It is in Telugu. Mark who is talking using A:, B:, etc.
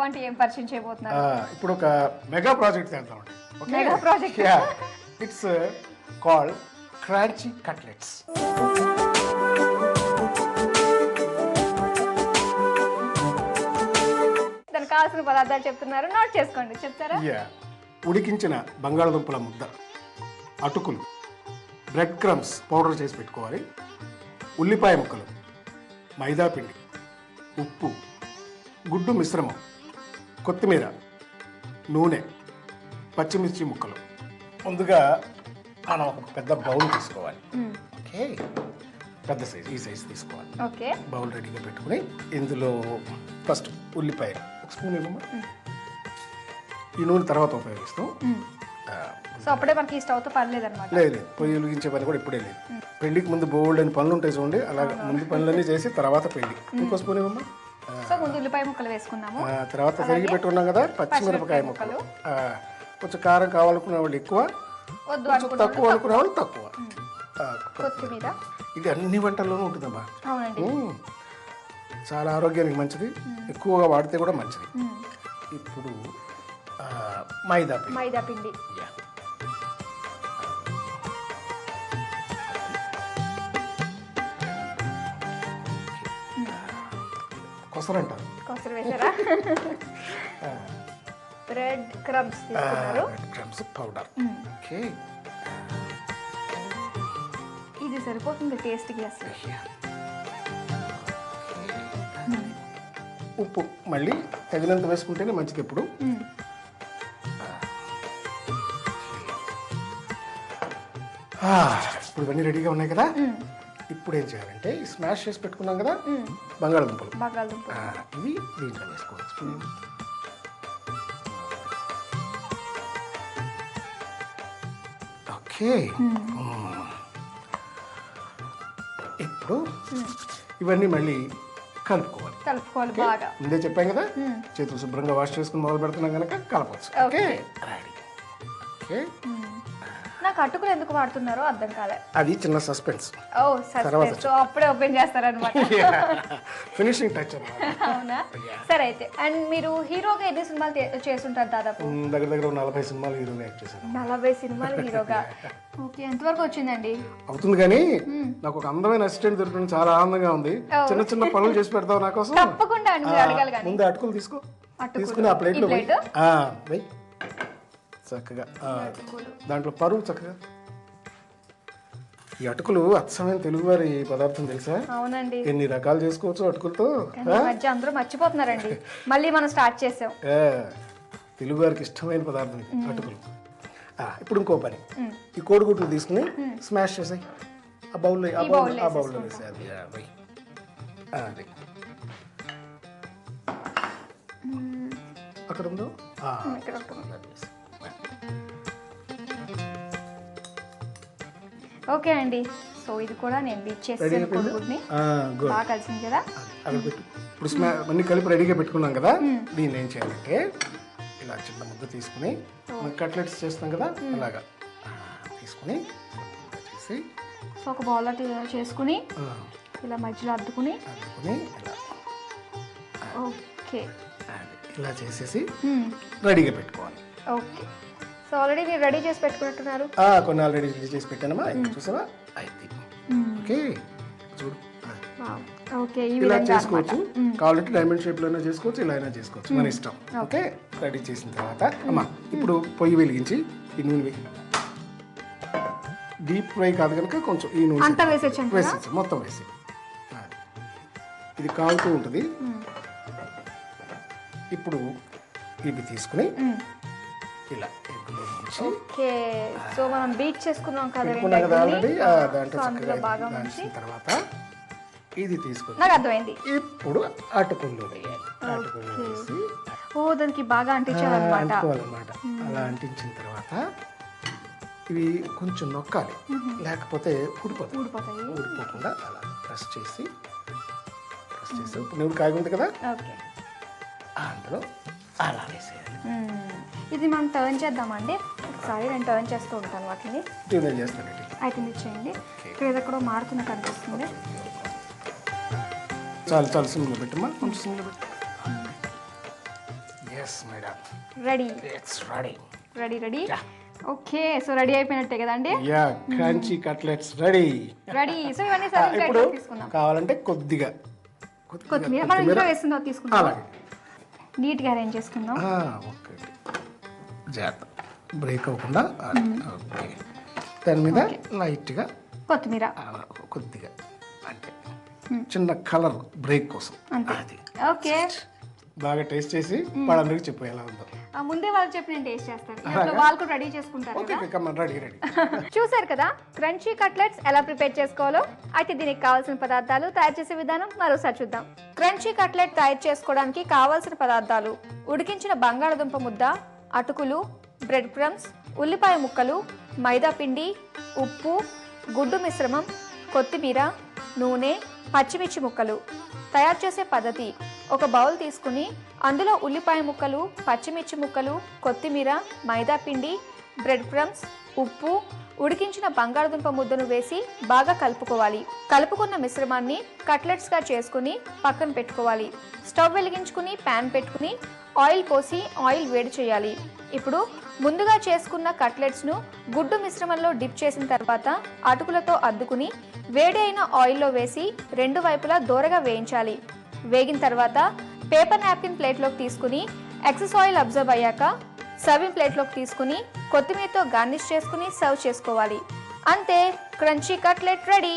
A: అంటే ఏం పరిచయం చేయబోతున్నారు?
B: ఇప్పుడు ఒక మెగా ప్రాజెక్ట్ చేద్దామండి.
A: Mega project.
B: It's called crunchy cutlets.
A: దానికి కావాల్సిన పదార్థాలు చెప్తున్నారు, నోట్ చేసుకోండి. చెప్తారా?
B: ఉడికించిన బంగాళదుంపల ముద్ద, అటుకులు, బ్రెడ్ క్రమ్స్ పౌడర్ చేసి పెట్టుకోవాలి, ఉల్లిపాయ ముక్కలు, మైదా పిండి, ఉప్పు, గుడ్డు మిశ్రమం, కొత్తిమీర, నూనె, పచ్చిమిర్చి ముక్కలు. ముందుగా మనం ఒక పెద్ద బౌల్ తీసుకోవాలి. ఓకే, పెద్ద సైజ్, ఈ సైజ్ తీసుకోవాలి.
A: ఓకే,
B: బౌల్ రెడీగా పెట్టుకుని ఇందులో ఫస్ట్ ఉల్లిపాయ ఒక స్పూన్ ఇవ్వమ్మా. ఈ నూనె తర్వాత ఉపయోగిస్తాం.
A: సో అప్పుడే మనకి స్టవ్తో పని లేదన్నమాట.
B: లేదు, పొయ్యి వెలిగించే పని కూడా ఇప్పుడే లేదు. పెళ్లికి ముందు బోల్డ్ అని పనులు ఉంటాయి చూడండి, అలాగే ముందు పనులన్నీ చేసి తర్వాత పెళ్లి. ఇంకో స్పూన్ ఇవ్వమ్మా.
A: సో ముందు ఉల్లిపాయ ముక్కలు వేసుకున్నాము,
B: తర్వాత తరిగి పెట్టుకున్నాం కదా పచ్చిమిరపకాయ ముక్కలు. కొంచెం కారం కావాలనుకునే వాళ్ళు ఎక్కువ, కొంచెం తక్కువ అనుకునే వాళ్ళు తక్కువ.
A: కొత్తిమీర.
B: ఇది అన్ని వంటల్లోనూ ఉంటుందమ్మా.
A: అవునండి,
B: చాలా ఆరోగ్యానికి మంచిది, ఎక్కువగా వాడితే కూడా మంచిది. ఇప్పుడు మైదా
A: పిండి.
B: కొసరు అంటారు.
A: కొసరు వేసారా? బ్రెడ్ క్రమ్స్ తీసుకున్నారు.
B: Bread crumbs powder. ఓకే,
A: ఇది సరిపోతుంది టేస్ట్కి అసలు.
B: ఉప్పు మళ్ళీ తగినంత వేసుకుంటేనే మంచిది. ఇప్పుడు ఇప్పుడు ఇవన్నీ రెడీగా ఉన్నాయి కదా. ఇప్పుడు ఏం చేయాలంటే స్మాష్ చేసి పెట్టుకున్నాం కదా బంగాళదుంపలు, ఇవి దీంట్లో వేసుకోవచ్చు. ఓకే, ఇప్పుడు ఇవన్నీ మళ్ళీ కలుపుకోవాలి
A: బాగా.
B: ముందే చెప్పాం కదా, చేతులు శుభ్రంగా వాష్ చేసుకుని మొదలు పెడుతున్నాం కనుక కలపచ్చు. Okay, ready. ఓకే,
A: నాకు అటుకులు ఎందుకు వాడుతున్నారో అర్థం కాలే.
B: అది చిన్న సస్పెన్స్.
A: సో అప్పుడే ఓపెన్ చేస్తారనమాట.
B: ఫినిషింగ్ టచ్ అన్నమాట.
A: అవునా? సరే అయితే. అండ్ మీరు హీరోగా ఎన్ని సినిమాలు చేస్తుంటారు? దాదాపు
B: దగ్గర 40 సినిమాలు హీరోగా యాక్ట్ చేశాను.
A: 40 సినిమాలు హీరోగా. ఓకే, ఎంతవరకు వచ్చిందండి?
B: అవుతుంది కానీ నాకు ఒక అందమైన అసిస్టెంట్ దొరకడం చాలా ఆనందంగా ఉంది. చిన్న చిన్న పనులు చేసి పెడతావు నా కోసం?
A: తప్పకుండా అండి, అడగాలి. కానీ
B: ముందు అటుకులు తీసుకుని ఆ ప్లేట్లో వెయ్యి చక్కగా. దాంట్లో పరువు చక్కగా. ఈ అటుకులు అచ్చమైన తెలుగువారి పదార్థం తెలుసా?
A: అవునండి,
B: ఎన్ని రకాలు చేసుకోవచ్చు అటుకులతో.
A: మధ్య అందరూ మర్చిపోతున్నారండి. మళ్ళీ మనం స్టార్ట్ చేసాం.
B: తెలుగువారికి ఇష్టమైన పదార్థం అటుకులు. ఇప్పుడు ఇంకో పని, ఈ కోడిగుడ్లు తీసుకుని స్మాష్ చేసాయి ఆ బౌల్లో, ఆ బౌల్లో వేసాయి. అది అక్కడ ఉందో.
A: ఓకే అండి, సో ఇది కూడా నేను బీట్ చేస్తాను. కోడిగుడ్ని బాగా కలిసింది కదా.
B: ఇప్పుడు అన్ని కలిపి రెడీగా పెట్టుకున్నాం కదా. దీన్ని ఏం చేయాలంటే ఇలా చిన్న ముద్ద తీసుకుని కట్లెట్స్ చేస్తాం కదా, అలాగా తీసుకుని చేసి
A: సో ఒక బౌల్ చేసుకుని ఇలా మధ్యలో అద్దుకుని ఓకే
B: ఇలా చేసేసి రెడీగా పెట్టుకోవాలి.
A: ఓకే, సో ఆల్రెడీ మీరు రెడీ చేసి పెట్టుకున్నట్టున్నారు.
B: కొన్ని ఆల్రెడీ రెడీ చేసి పెట్టానమ్మా. చూసావా? అయితే ఓకే, చూడు.
A: ఓకే,
B: ఇలా చేసుకోవచ్చు. కావాలంటే డైమండ్ షేప్లో అయినా చేసుకోవచ్చు, ఇలా అయినా చేసుకోవచ్చు, మన ఇష్టం. ఓకే, రెడీ చేసిన తర్వాత అమ్మా ఇప్పుడు పొయ్యి వెలిగించి ఈ నూనె డీప్ ఫ్రై కాదు కనుక కొంచెం ఈ నూనె వేసేసి మొత్తం వేసి ఇది కాలుతూ ఉంటుంది. ఇప్పుడు ఇవి తీసుకుని ఇలా
A: ఓకే, సో మనం బీట్ చేసుకున్నాం కదా
B: ఆల్రెడీ. దాంట్లో చక్కగా దాల్చిన తర్వాత ఇది తీసుకుని
A: నాకు అర్థమైంది.
B: ఇప్పుడు అటుకులు వేయాలి. అటుకులు వేసి
A: దానికి బాగా అంటించాలన్నమాట.
B: అలా అంటించిన తర్వాత ఇవి కొంచెం నొక్కాలి, లేకపోతే ఊడిపోకుండా అలా ప్రెస్ చేసి ఇప్పుడు నువ్వు కాగి ఉంది కదా, అందులో అలా వేసేయాలి.
A: ఇది మనం టర్న్ చేద్దామండి. ఒకసారి నేను టర్న్ చేస్తూ ఉంటాను వాటిని.
B: చేస్తానండి.
A: అయితే మీరు చేయండి. ఇక్కడ ఎక్కడో మారుతున్నట్టు అనిపిస్తుంది.
B: చాలు సిమ్లో పెట్టమ్మా, కొంచెం సిమ్లో పెట్టు. Yes madam,
A: ready
B: it's ready.
A: Ready ready okay. So ready అయిపోయినట్టే కదండి.
B: Yeah, crunchy cutlets ready.
A: Ready. So ఇవన్నీ సర్వింగ్
B: ఇప్పుడు
A: ప్లేట్లో తీసుకుందాం.
B: కావాలంటే కొద్దిగా
A: కొత్తిమీర మనం ఇంట్లో వేస్తుందో తీసుకుందాం.
B: అలాగే
A: నీట్గా అరేంజ్ చేసుకుందాం.
B: ఓకే, జాగ్రత్త బ్రేక్ అవ్వకుండా. ఓకే, దాని మీద లైట్గా
A: కొత్తిమీర
B: కొద్దిగా అంటే చిన్న కలర్ బ్రేక్ కోసం. అది
A: ఓకే.
B: బాగా టేస్ట్ చేసి వాళ్ళందరికీ చెప్పు ఎలా ఉందో.
A: ముందే వాళ్ళు చెప్పి నేను టేస్ట్ చేస్తాను. ఇంట్లో వాళ్ళు కూడా రెడీ చేసుకుంటారు
B: ఓకే, కమ్మన్, రెడీ రెడీ.
A: చూసారు కదా క్రంచీ కట్లెట్స్ ఎలా ప్రిపేర్ చేసుకోవాలో. అయితే దీనికి కావాల్సిన పదార్థాలు, తయారు చేసే విధానం మరోసారి చూద్దాం. క్రంచీ కట్లెట్ తయారు చేసుకోవడానికి కావాల్సిన పదార్థాలు: ఉడికించిన బంగాళదుంప ముద్ద, అటుకులు, బ్రెడ్ క్రమ్స్, ఉల్లిపాయ ముక్కలు, మైదా పిండి, ఉప్పు, గుడ్డు మిశ్రమం, కొత్తిమీర, నూనె, పచ్చిమిర్చి ముక్కలు. తయారు చేసే పద్ధతి: ఒక బౌల్ తీసుకుని అందులో ఉల్లిపాయ ముక్కలు, పచ్చిమిర్చి ముక్కలు, కొత్తిమీర, మైదా పిండి, బ్రెడ్ క్రమ్స్, ఉప్పు, ఉడికించిన బంగాళదుంప ముద్దను వేసి బాగా కలుపుకోవాలి. కలుపుకున్న మిశ్రమాన్ని కట్లెట్స్గా చేసుకుని పక్కన పెట్టుకోవాలి. స్టవ్ వెలిగించుకుని ప్యాన్ పెట్టుకుని ఆయిల్ పోసి ఆయిల్ వేడి చేయాలి. ఇప్పుడు ముందుగా చేసుకున్న కట్లెట్స్ను గుడ్డు మిశ్రమంలో డిప్ చేసిన తర్వాత అటుకులతో అద్దుకుని వేడి అయిన ఆయిల్లో వేసి రెండు వైపులా దోరగా వేయించాలి. వేగిన తర్వాత పేపర్ నాప్కిన్ ప్లేట్లోకి తీసుకుని ఎక్సెస్ ఆయిల్ అబ్జర్వ్ అయ్యాక సర్వింగ్ ప్లేట్లోకి తీసుకుని కొత్తిమీరతో గార్నిష్ చేసుకుని సర్వ్ చేసుకోవాలి. అంతే, క్రంచీ కట్లెట్ రెడీ.